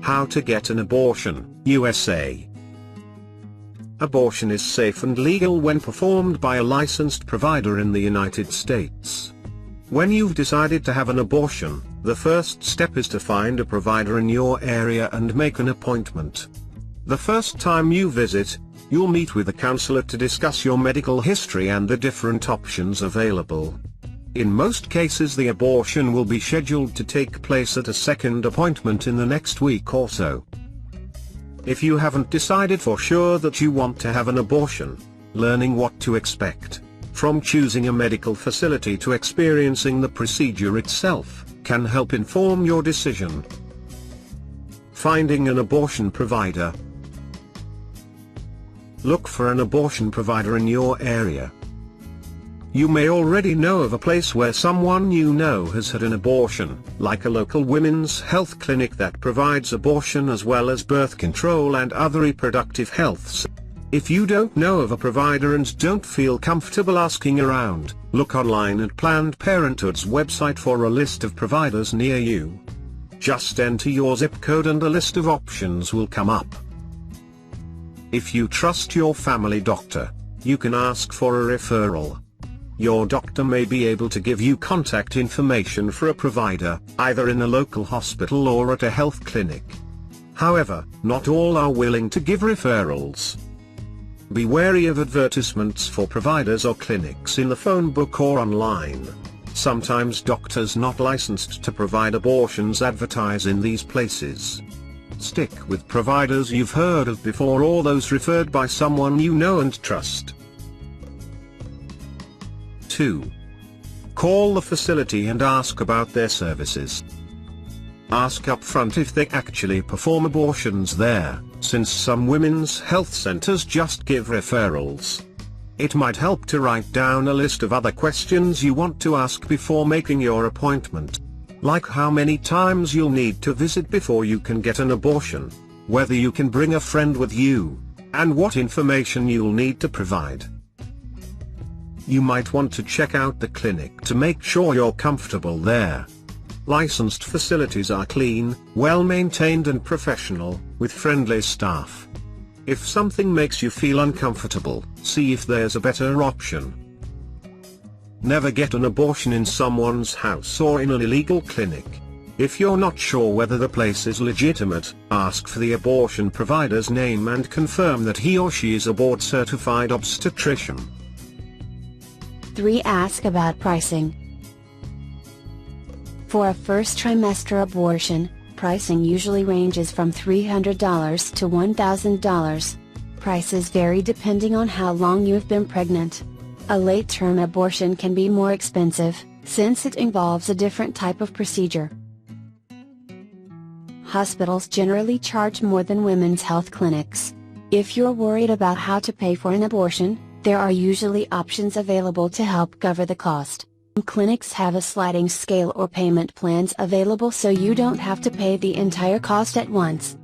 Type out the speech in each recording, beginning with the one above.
How to get an abortion, USA. Abortion is safe and legal when performed by a licensed provider in the United States. When you've decided to have an abortion, the first step is to find a provider in your area and make an appointment. The first time you visit, you'll meet with a counselor to discuss your medical history and the different options available. In most cases, the abortion will be scheduled to take place at a second appointment in the next week or so. If you haven't decided for sure that you want to have an abortion, learning what to expect, from choosing a medical facility to experiencing the procedure itself, can help inform your decision. Finding an abortion provider. Look for an abortion provider in your area. You may already know of a place where someone you know has had an abortion, like a local women's health clinic that provides abortion as well as birth control and other reproductive health. If you don't know of a provider and don't feel comfortable asking around, look online at Planned Parenthood's website for a list of providers near you. Just enter your zip code and a list of options will come up. If you trust your family doctor, you can ask for a referral. Your doctor may be able to give you contact information for a provider, either in a local hospital or at a health clinic. However, not all are willing to give referrals. Be wary of advertisements for providers or clinics in the phone book or online. Sometimes doctors not licensed to provide abortions advertise in these places. Stick with providers you've heard of before or those referred by someone you know and trust. 2. Call the facility and ask about their services. Ask upfront if they actually perform abortions there, since some women's health centers just give referrals. It might help to write down a list of other questions you want to ask before making your appointment. Like how many times you'll need to visit before you can get an abortion, whether you can bring a friend with you, and what information you'll need to provide. You might want to check out the clinic to make sure you're comfortable there. Licensed facilities are clean, well-maintained and professional, with friendly staff. If something makes you feel uncomfortable, see if there's a better option. Never get an abortion in someone's house or in an illegal clinic. If you're not sure whether the place is legitimate, ask for the abortion provider's name and confirm that he or she is a board-certified obstetrician. 3. Ask about pricing. For a first trimester abortion, pricing usually ranges from $300 to $1,000. Prices vary depending on how long you have been pregnant. A late-term abortion can be more expensive, since it involves a different type of procedure. Hospitals generally charge more than women's health clinics. If you're worried about how to pay for an abortion, there are usually options available to help cover the cost. Clinics have a sliding scale or payment plans available so you don't have to pay the entire cost at once.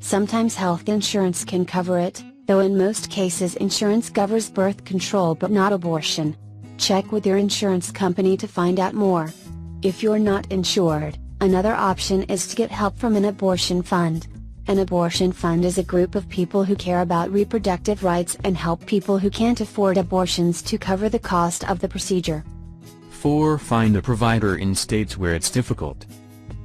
Sometimes health insurance can cover it, though in most cases insurance covers birth control but not abortion. Check with your insurance company to find out more. If you're not insured, another option is to get help from an abortion fund. An abortion fund is a group of people who care about reproductive rights and help people who can't afford abortions to cover the cost of the procedure. 4. Find a provider in states where it's difficult.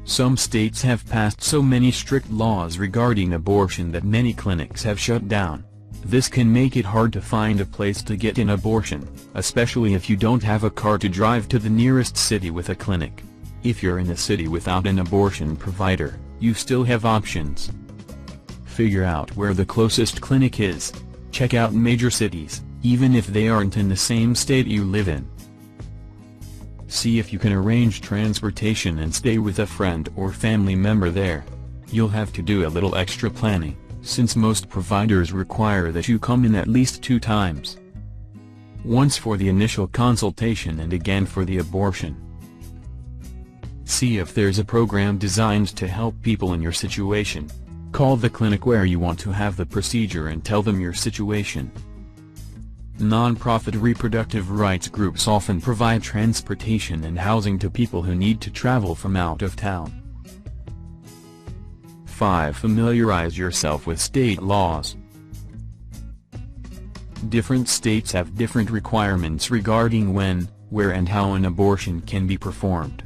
Some states have passed so many strict laws regarding abortion that many clinics have shut down. This can make it hard to find a place to get an abortion, especially if you don't have a car to drive to the nearest city with a clinic. If you're in a city without an abortion provider, you still have options. Figure out where the closest clinic is. Check out major cities, even if they aren't in the same state you live in. See if you can arrange transportation and stay with a friend or family member there. You'll have to do a little extra planning, since most providers require that you come in at least 2 times. Once for the initial consultation and again for the abortion. See if there's a program designed to help people in your situation. Call the clinic where you want to have the procedure and tell them your situation. Non-profit reproductive rights groups often provide transportation and housing to people who need to travel from out of town. 5. Familiarize yourself with state laws. Different states have different requirements regarding when, where and how an abortion can be performed.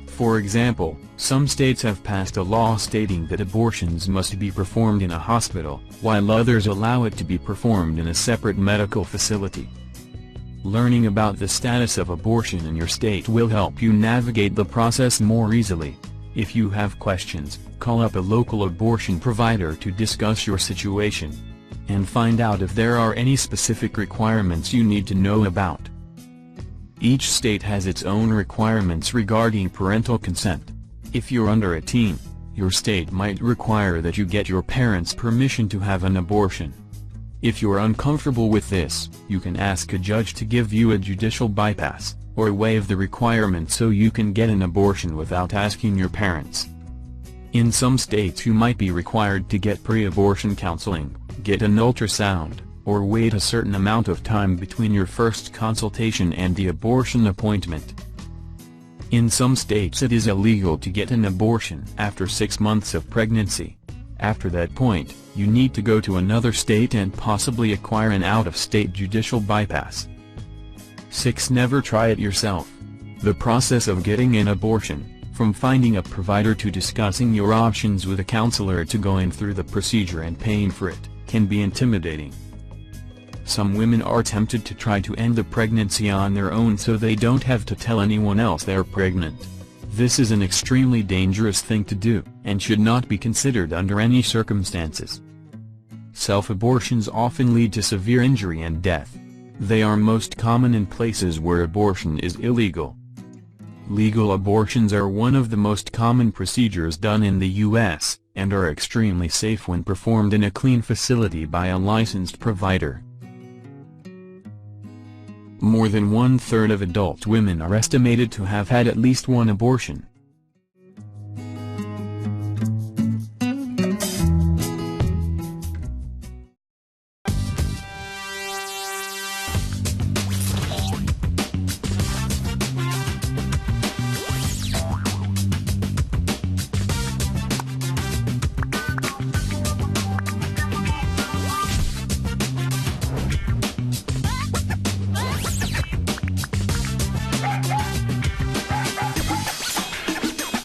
For example, some states have passed a law stating that abortions must be performed in a hospital, while others allow it to be performed in a separate medical facility. Learning about the status of abortion in your state will help you navigate the process more easily. If you have questions, call up a local abortion provider to discuss your situation and find out if there are any specific requirements you need to know about. Each state has its own requirements regarding parental consent. If you're under 18, your state might require that you get your parents' permission to have an abortion. If you're uncomfortable with this, you can ask a judge to give you a judicial bypass, or waive the requirement so you can get an abortion without asking your parents. In some states you might be required to get pre-abortion counseling, get an ultrasound, or wait a certain amount of time between your first consultation and the abortion appointment. In some states it is illegal to get an abortion after 6 months of pregnancy. After that point, you need to go to another state and possibly acquire an out-of-state judicial bypass. 6. Never try it yourself. The process of getting an abortion, from finding a provider to discussing your options with a counselor to going through the procedure and paying for it, can be intimidating. Some women are tempted to try to end the pregnancy on their own so they don't have to tell anyone else they're pregnant. This is an extremely dangerous thing to do, and should not be considered under any circumstances. Self-abortions often lead to severe injury and death. They are most common in places where abortion is illegal. Legal abortions are one of the most common procedures done in the U.S., and are extremely safe when performed in a clean facility by a licensed provider. More than 1/3 of adult women are estimated to have had at least one abortion.